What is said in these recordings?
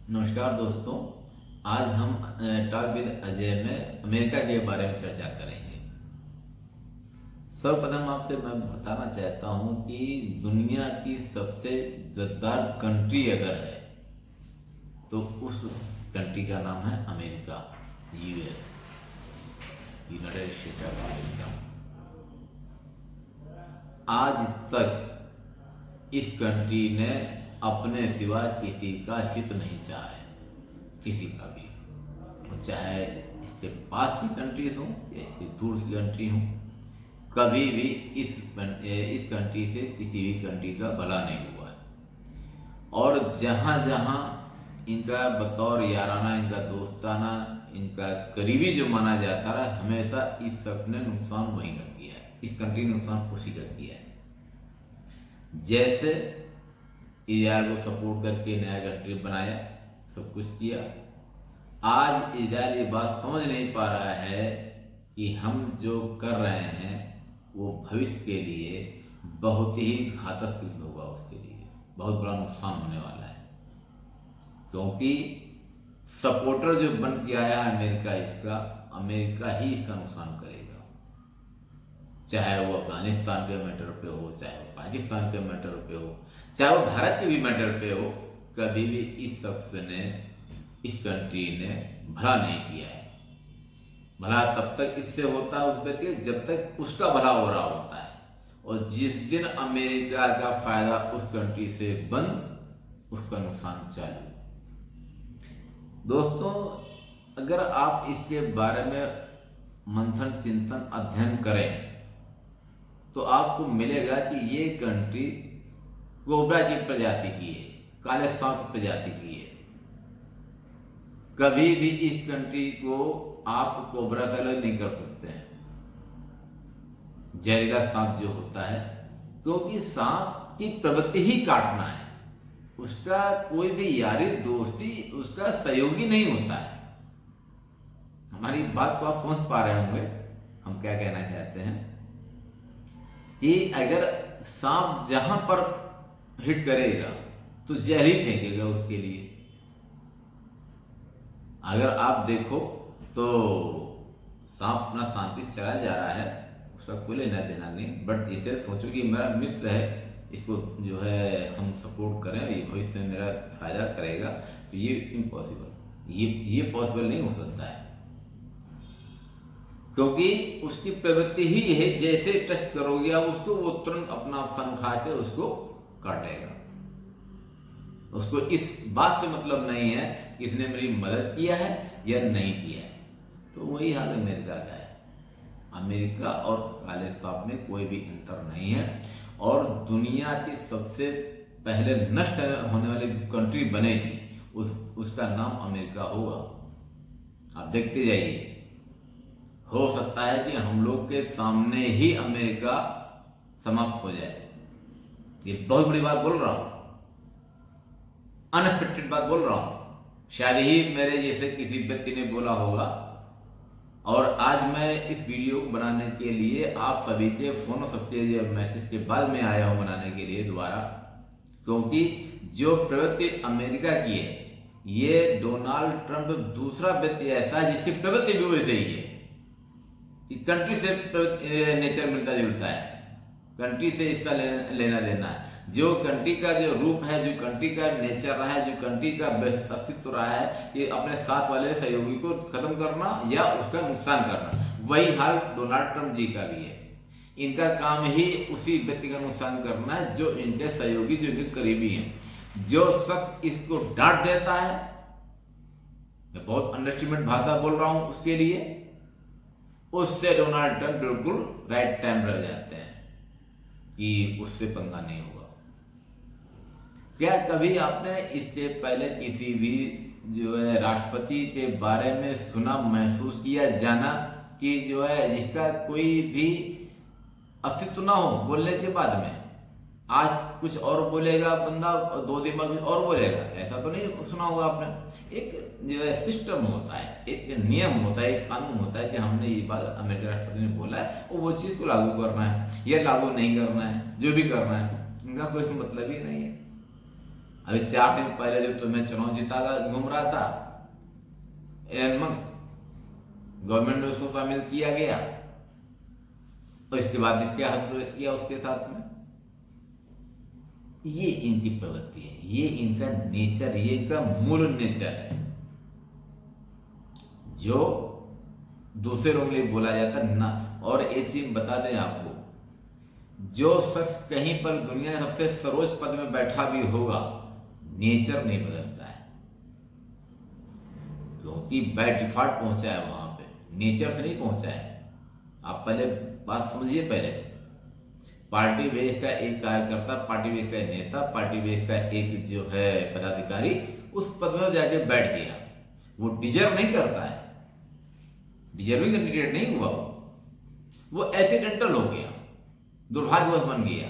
नमस्कार दोस्तों। आज हम टॉक विद अजय में अमेरिका के बारे में चर्चा करेंगे। सर्वप्रथम आपसे मैं बताना चाहता हूं कि दुनिया की सबसे गद्दार कंट्री अगर है तो उस कंट्री का नाम है America, US, United state of America. आज तक इस कंट्री ने अपने सिवा किसी का हित नहीं चाहा है, किसी का भी, और चाहे इसके पास की कंट्रीज हों या इससे दूर की कंट्री हों, कभी भी इस कंट्री से किसी भी कंट्री का भला नहीं हुआ है। और जहाँ जहाँ इनका बतौर याराना, इनका दोस्ताना, इनका करीबी जो माना जाता रहा, हमेशा इस शख्स ने नुकसान वहीं का किया है, इस कंट्री ने नुकसान उसी का किया है। जैसे इजराइल को सपोर्ट करके नया कंट्री बनाया, सब कुछ किया। आज इजराइल ये बात समझ नहीं पा रहा है कि हम जो कर रहे हैं वो भविष्य के लिए बहुत ही घातक सिद्ध होगा, उसके लिए बहुत बड़ा नुकसान होने वाला है। क्योंकि सपोर्टर जो बन के आया है अमेरिका, इसका अमेरिका ही इसका नुकसान करेगा, चाहे वो अफगानिस्तान के मैटर पे हो, चाहे वो पाकिस्तान के मैटर पे हो, चाहे वो भारत के भी मैटर पे हो। कभी भी इस शख्स ने, इस कंट्री ने भला नहीं किया है। भला तब तक इससे होता है उस व्यक्ति जब तक उसका भला हो रहा होता है, और जिस दिन अमेरिका का फायदा उस कंट्री से बंद, उसका नुकसान चालू। दोस्तों, अगर आप इसके बारे में मंथन, चिंतन, अध्ययन करें तो आपको मिलेगा कि ये कंट्री कोबरा की प्रजाति की है, काले सांप प्रजाति की है। कभी भी इस कंट्री को आप कोबरा से अलग नहीं कर सकते हैं, जहरीला सांप जो होता है, क्योंकि सांप की प्रवृत्ति ही काटना है, उसका कोई भी यारी दोस्ती, उसका सहयोगी नहीं होता है। हमारी बात को आप समझ पा रहे होंगे हम क्या कहना चाहते हैं, कि अगर सांप जहां पर हिट करेगा तो जहर ही फेंकेगा उसके लिए। अगर आप देखो तो सांप अपना शांति से चला जा रहा है, उसका कोई लेना देना नहीं, बट जिसे सोचो कि मेरा मित्र है, इसको जो है हम सपोर्ट करें, ये भविष्य में मेरा फायदा करेगा, तो ये इम्पॉसिबल, ये पॉसिबल नहीं हो सकता है। क्योंकि उसकी प्रवृत्ति ही है, जैसे टच करोगे आप उसको, वो तुरंत अपना फन खा के उसको काटेगा। उसको इस बात से मतलब नहीं है कि इसने मेरी मदद किया है या नहीं किया है। तो वही हाल अमेरिका का है। अमेरिका और काले सांप में कोई भी अंतर नहीं है, और दुनिया की सबसे पहले नष्ट होने वाली जो कंट्री बनेगी उसका नाम अमेरिका होगा। आप देखते जाइए, हो सकता है कि हम लोग के सामने ही अमेरिका समाप्त हो जाए। ये बहुत बड़ी बात बोल रहा हूं, अनएक्सपेक्टेड बात बोल रहा हूं। शायद ही मेरे जैसे किसी व्यक्ति ने बोला होगा, और आज मैं इस वीडियो को बनाने के लिए आप सभी के फोन और सबके मैसेज के बाद में आया हूं बनाने के लिए दोबारा। क्योंकि जो प्रवृत्ति अमेरिका की है, ये डोनाल्ड ट्रंप दूसरा व्यक्ति ऐसा है जिसकी प्रवृत्ति भी वैसे ही है। कंट्री से नेचर मिलता जुलता है, कंट्री से इसका लेना देना है। जो कंट्री का जो रूप है, जो कंट्री का नेचर रहा है, जो कंट्री का अस्तित्व रहा है, ये अपने साथ वाले सहयोगी को खत्म करना या उसका नुकसान करना। वही हाल डोनाल्ड ट्रंप जी का भी है। इनका काम ही उसी व्यक्ति का नुकसान करना है जो इनके सहयोगी, जो इनके करीबी हैं। जो शख्स इसको डांट देता है, मैं बहुत अंडरस्टिमेट भाषा बोल रहा हूं उसके लिए, उससे डोनाल्ड ट्रंप बिल्कुल राइट टाइम रह जाते हैं कि उससे पंगा नहीं होगा। क्या कभी आपने इसके पहले किसी भी जो है राष्ट्रपति के बारे में सुना, महसूस किया, जाना कि जो है जिसका कोई भी अस्तित्व ना हो बोलने के बाद में, आज कुछ और बोलेगा बंदा, 2 दिन बाद और बोलेगा? ऐसा तो नहीं सुना होगा आपने। एक जो है सिस्टम होता है, एक नियम होता है, एक कानून होता है कि हमने ये बात अमेरिका राष्ट्रपति ने बोला है, वो चीज को लागू करना है या लागू नहीं करना है, जो भी करना है, इनका कोई मतलब ही नहीं है। अभी 4 दिन पहले जो तुम्हें चुनाव जीता था, घूम रहा था एलन मस्क, गवर्नमेंट में उसको शामिल किया गया, और इसके बाद भी क्या हासिल किया उसके साथ में। ये इनकी प्रवृत्ति है, ये इनका नेचर, ये इनका मूल नेचर है, जो दूसरे लोगों के लिए बोला जाता ना। और एक चीज बता दें आपको, जो शख्स कहीं पर दुनिया के सबसे सर्वोच्च पद में बैठा भी होगा, नेचर नहीं बदलता है, क्योंकि बाय डिफॉल्ट पहुंचा है वहां पे, नेचर से नहीं पहुंचा है। आप पहले बात समझिए, पहले पार्टी बेस का एक कार्यकर्ता, पार्टी बेस का एक नेता, पार्टी बेस का एक जो है पदाधिकारी उस पद में जाके बैठ गया, वो डिजर्व नहीं करता है, डिजर्विंग कैंडिडेट नहीं हुआ, वो एक्सीडेंटल हो गया, दुर्भाग्यवश बन गया,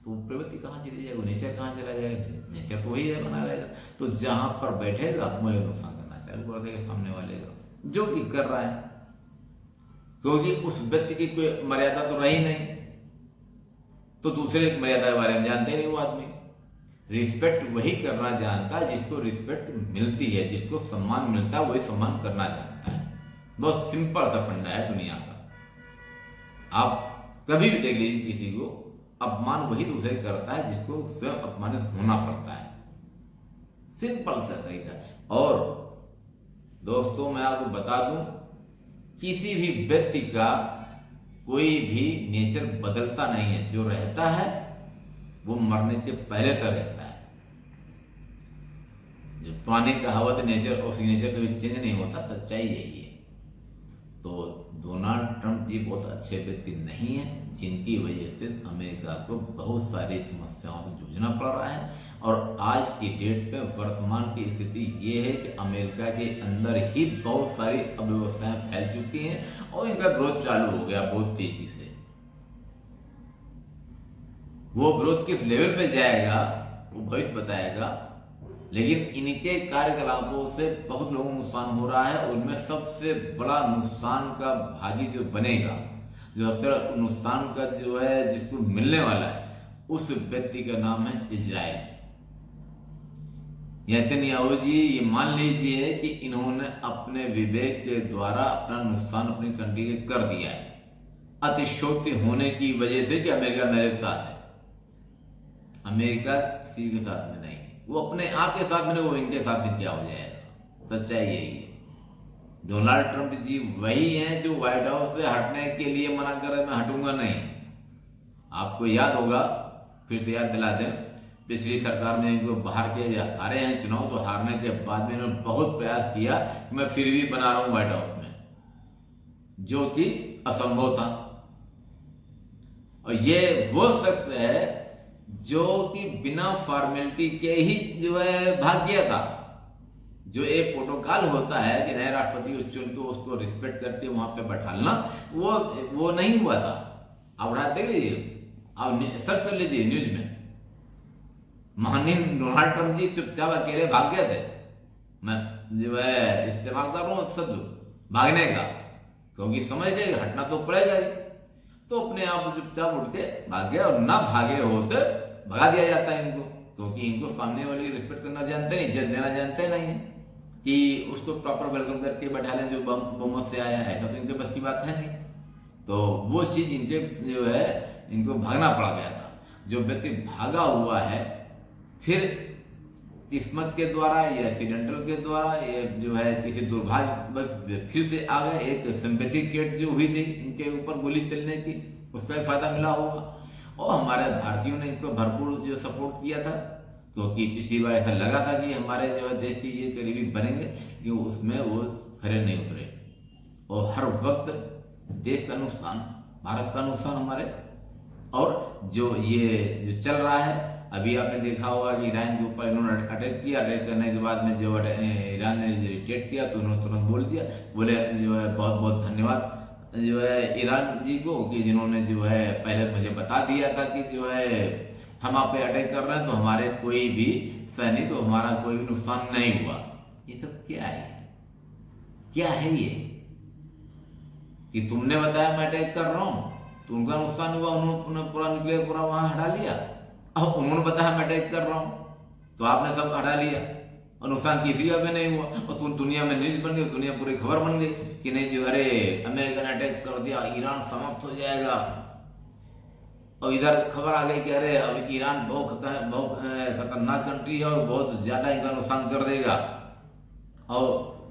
तो प्रवृत्ति कहाँ चली जाएगी, नेचर कहाँ चला जाएगा, नेचर तो वही है, बना रहेगा। तो जहां पर बैठेगा वही नुकसान करना चालू कर देगा सामने वाले का, जो कि कर रहा है, क्योंकि उस व्यक्ति की कोई मर्यादा तो रही नहीं, तो दूसरे मर्यादा के बारे में जानते नहीं वो आदमी। रिस्पेक्ट वही करना जानता है जिसको रिस्पेक्ट मिलती है, जिसको सम्मान मिलता है वही सम्मान करना जानता है। बहुत सिंपल सा फंडा है दुनिया का। आप कभी भी देख लीजिए किसी को, अपमान वही दूसरे करता है जिसको स्वयं अपमानित होना पड़ता है, सिंपल सा तरीका। और दोस्तों मैं आपको बता दूं, किसी भी व्यक्ति का कोई भी नेचर बदलता नहीं है, जो रहता है वो मरने के पहले तक रहता है। जो पुरानी कहावत नेचर और सिग्नेचर कभी चेंज नहीं होता, सच्चाई यही है। तो डोनाल्ड ट्रंप जी बहुत अच्छे व्यक्ति नहीं है, जिनकी वजह से अमेरिका को बहुत सारी समस्याओं से जूझना पड़ रहा है। और आज की डेट में वर्तमान की स्थिति ये है कि अमेरिका के अंदर ही बहुत सारी अव्यवस्थाएं फैल चुकी हैं और इनका ग्रोथ चालू हो गया बहुत तेजी से। वो ग्रोथ किस लेवल पे जाएगा वो भविष्य बताएगा, लेकिन इनके कार्यकलापों से बहुत लोगों को नुकसान हो रहा है। उनमें सबसे बड़ा नुकसान का भागी जो बनेगा, जो सबसे बड़ा नुकसान का जो है जिसको मिलने वाला है, उस व्यक्ति का नाम है इजराइल। नेतन्याहू जी ये मान लीजिए कि इन्होंने अपने विवेक के द्वारा अपना नुकसान अपनी कंट्री के कर दिया है, अतिशयोक्ति होने की वजह से कि अमेरिका मेरे साथ है। अमेरिका किसी के साथ में नहीं, वो अपने आप के साथ में नहीं, वो इनके साथ में क्या हो जाएगा, सच्चाई यही है। डोनाल्ड ट्रंप जी वही हैं जो व्हाइट हाउस से हटने के लिए मना कर रहे, मैं हटूंगा नहीं। आपको याद होगा, फिर से याद दिला दें, पिछली सरकार में इनको बाहर के हारे हैं चुनाव, तो हारने के बाद में इन्होंने बहुत प्रयास किया कि मैं फिर भी बना रहा हूं व्हाइट हाउस में, जो कि असंभव था। और ये वो शख्स है जो कि बिना फॉर्मेलिटी के ही जो है भाग गया था। जो एक प्रोटोकॉल होता है कि नए राष्ट्रपति को चुन के उसको रिस्पेक्ट करके वहां पे बैठाना, वो नहीं हुआ था। आप देख लीजिए, आप सर्च कर लीजिए न्यूज में, माननीय डोनाल्ड ट्रंप जी चुपचाप अकेले भाग गए थे। मैं जो है इस्तेमाल कर रहा हूँ शब्द भागने का, क्योंकि समझ गए हटना तो पड़ेगा ही, तो अपने आप चुपचाप उठ के भाग गया। और ना भागे होते भगा दिया जाता है इनको, क्योंकि इनको सामने वाले की रिस्पेक्ट करना जानते नहीं, इज्जत देना जानते नहीं है कि उसको प्रॉपर वेलकम करके बैठा लें जो बहुमत से आया है, ऐसा तो इनके बस की बात है नहीं। तो वो चीज इनके जो है इनको भागना पड़ा गया था। जो व्यक्ति भागा हुआ है, फिर किस्मत के द्वारा या एक्सीडेंटल के द्वारा या जो है किसी दुर्भाग्य बस फिर से आ गए। एक सिंपैथी केट जो हुई थी इनके ऊपर गोली चलने की, उसका फायदा मिला होगा। और हमारे भारतीयों ने इनको भरपूर जो सपोर्ट किया था, क्योंकि पिछली बार ऐसा लगा था कि हमारे जो है देश के ये करीबी बनेंगे, कि उसमें वो खरे नहीं उतरे। और हर वक्त देश का नुकसान, भारत का नुकसान हमारे। और जो ये जो चल रहा है, अभी आपने देखा होगा कि ईरान के ऊपर इन्होंने अटैक किया, अटैक करने के बाद में जो ईरान ने रिटेट किया तो उन्होंने तुरंत बोल दिया, बोले जो है बहुत बहुत धन्यवाद जो है ईरान जी को, कि जिन्होंने जो है पहले मुझे बता दिया था कि जो है हम आप पे अटैक कर रहे हैं, तो हमारे कोई भी सैनिक, तो हमारा कोई भी नुकसान नहीं हुआ। ये सब क्या है, क्या है ये कि तुमने बताया मैं अटैक कर रहा हूं तो उनका नुकसान हुआ, उन्होंने पूरा न्यूक्लियर पूरा वहां हटा लिया। अब उन्होंने बताया मैं अटैक कर रहा हूं, तो आपने सब हटा लिया और नुकसान किसी का भी नहीं हुआ, और तुम दुनिया में न्यूज बन गई, दुनिया पूरी खबर बन गई कि नहीं जी अरे अमेरिका ने अटैक कर दिया, ईरान समाप्त हो जाएगा। और इधर खबर आ गई कि अरे अब ईरान बहुत खतरनाक कंट्री है और बहुत ज्यादा इनका नुकसान कर देगा, और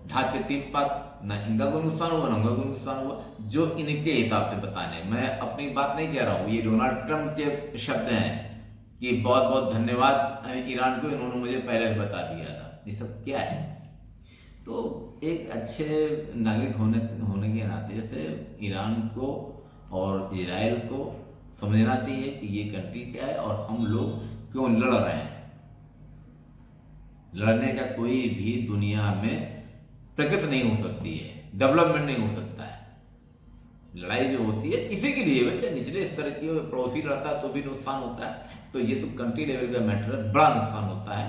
ढाक के 3 पार ना इनका कोई नुकसान हुआ ना उनका कोई नुकसान हुआ। जो इनके हिसाब से बताने, मैं अपनी बात नहीं कह रहा हूँ, ये डोनाल्ड ट्रंप के शब्द हैं कि बहुत बहुत धन्यवाद ईरान को, इन्होंने मुझे पहले से बता दिया था। ये सब क्या है? तो एक अच्छे नागरिक होने के नाते से ईरान को और इजराइल को समझना चाहिए कि ये कंट्री क्या है और हम लोग क्यों लड़ रहे हैं। लड़ने का कोई भी दुनिया में प्रगति नहीं हो सकती है, डेवलपमेंट नहीं हो सकता है। लड़ाई जो होती है किसी के लिए, वैसे निचले स्तर की पड़ोसी लड़ता है तो भी नुकसान होता है, तो ये तो कंट्री लेवल का मैटर है, बड़ा नुकसान होता है।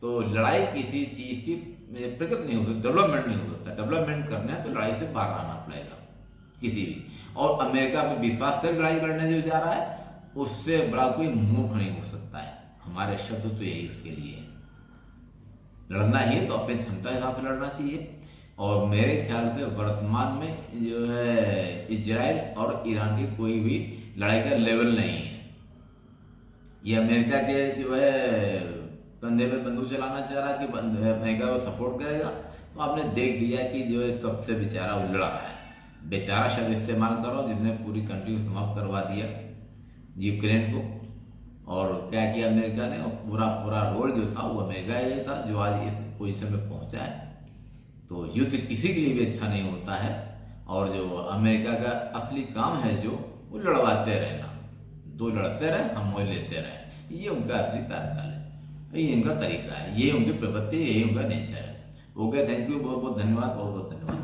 तो लड़ाई किसी चीज की प्रगति नहीं हो सकती, डेवलपमेंट नहीं हो सकता। डेवलपमेंट करना है तो लड़ाई से बाहर आना पड़ेगा किसी भी। और अमेरिका पर विश्वास कर लड़ाई लड़ने जो जा रहा है, उससे बड़ा कोई मूर्ख नहीं हो सकता है। हमारे शब्द तो यही उसके लिए है। लड़ना ही है तो अपनी क्षमता के हिसाब से लड़ना चाहिए। और मेरे ख्याल से वर्तमान में जो है इजराइल और ईरान की कोई भी लड़ाई का लेवल नहीं है। ये अमेरिका के जो है कंधे पे बंदूक चलाना चाह रहा कि अमेरिका को सपोर्ट करेगा, तो आपने देख लिया कि जो है कब से बेचारा वो लड़ रहा है। बेचारा शब्द इस्तेमाल करो जिसने पूरी कंट्री को समाप्त करवा दिया यूक्रेन को। और क्या किया अमेरिका ने, पूरा रोल जो था वो अमेरिका ही था जो आज इस पोजीशन में पहुंचा है। तो युद्ध किसी के लिए भी अच्छा नहीं होता है, और जो अमेरिका का असली काम है जो वो लड़वाते रहना, दो लड़ते रहे हम मोल लेते रहे, ये उनका असली कार्यकाल है, ये इनका तरीका है, ये उनकी प्रवृत्ति, यही उनका नेचर है। ओके, थैंक यू, बहुत बहुत धन्यवाद, बहुत बहुत धन्यवाद।